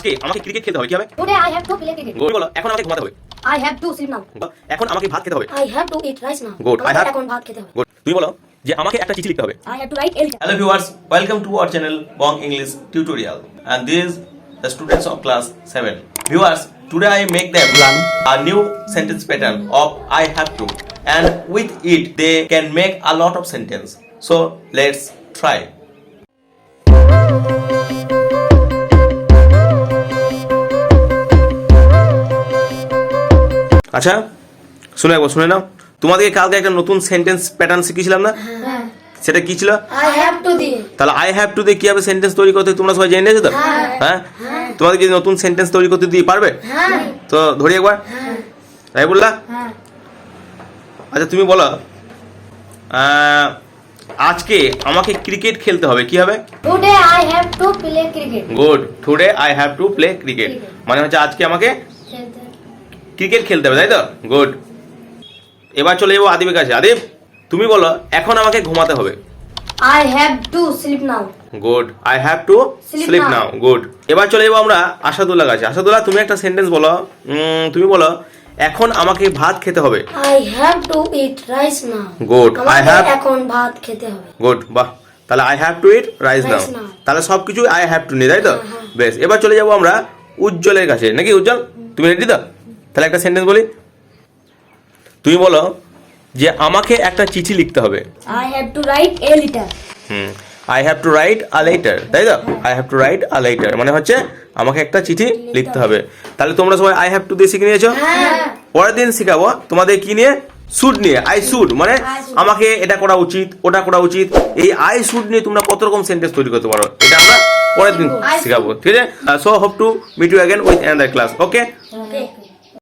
আজকে আমাকে ক্রিকেট খেলতে হবে, কি হবে? Today I have to play cricket. Good বলো। এখন আমাকে ঘুমাতে হবে। I have to sleep now. এখন আমাকে ভাত খেতে হবে। I have to eat rice now. Good. I have এখন ভাত খেতে হবে। গুড। তুমি বলো যে আমাকে একটা চিঠি লিখতে হবে। I have to write a letter. Hello viewers, welcome to our channel Bong English Tutorial, and this is the students of class 7. Viewers, today I make them learn a new sentence pattern of I have to, and with it they can make a lot of sentence. So let's try. আচ্ছা শুনে একবার শুনে নাও। তোমাদেরকে কালকে একটা নতুন sentence pattern শিখিয়েছিলাম না? সেটা কি ছিল? I have to দিয়ে। তাহলে আই হ্যাভ টু দিয়ে কিভাবে সেন্টেন্স তৈরি করতে তোমরা সবাই জেনে নিয়েছো তো? হ্যাঁ, তোমাদেরকে নতুন সেন্টেন্স তৈরি করতে দিয়ে পারবে? তো ধরি একবার। তাই বললা? আচ্ছা তুমি বলো আজকে আমাকে ক্রিকেট খেলতে হবে, কি হবে? Today I have to play cricket. Good. Today I have to play cricket মানে হচ্ছে আজকে আমাকে ক্রিকেট খেলতে হবে, তাই তো? গুড। এবার চলে যাবো আদিবের কাছে। আদিব তুমি বলো এখন আমাকে ঘুমাতে হবে। I have to sleep now. Good. I have to sleep now. Good. এবার চলে যাবো আমরা আসাদুল্লাহ কাছে। আসাদুল্লাহ তুমি একটা সেন্টেন্স বলো। তুমি বলো এখন আমাকে ভাত খেতে হবে। I have to eat rice now. Good. I have এখন ভাত খেতে হবে। গুড। বাহ, তাহলে I have to eat rice now. তাহলে সবকিছু আই হ্যাভ টু নিয়ে, তাই তো? বেশ। এবার চলে যাবো আমরা উজ্জ্বলের কাছে, নাকি? উজ্জ্বল তুমি রেডি তো? তাহলে একটা সেন্টেন্স বলি। তুমি বলো যে আমাকে একটা চিঠি লিখতে হবে। I have to write a letter. I have two write a letter, তাই তো? I have two write a letter মানে হচ্ছে আমাকে একটা চিঠি লিখতে হবে। তাহলে তোমরা সবাই আই হ্যাভ টু দিয়ে শিখে নিয়েছো। পরের দিন শিখাবো তোমাদের কি নিয়ে? শুড নিয়ে। আই শুড মানে আমাকে এটা করা উচিত, ওটা করা উচিত। এই আই শুড নিয়ে তোমরা কত রকম সেন্টেন্স তৈরি করতে পারো, এটা আমরা পরের দিন শিখাবো, ঠিক আছে? So hope to meet you again with another class. Okay.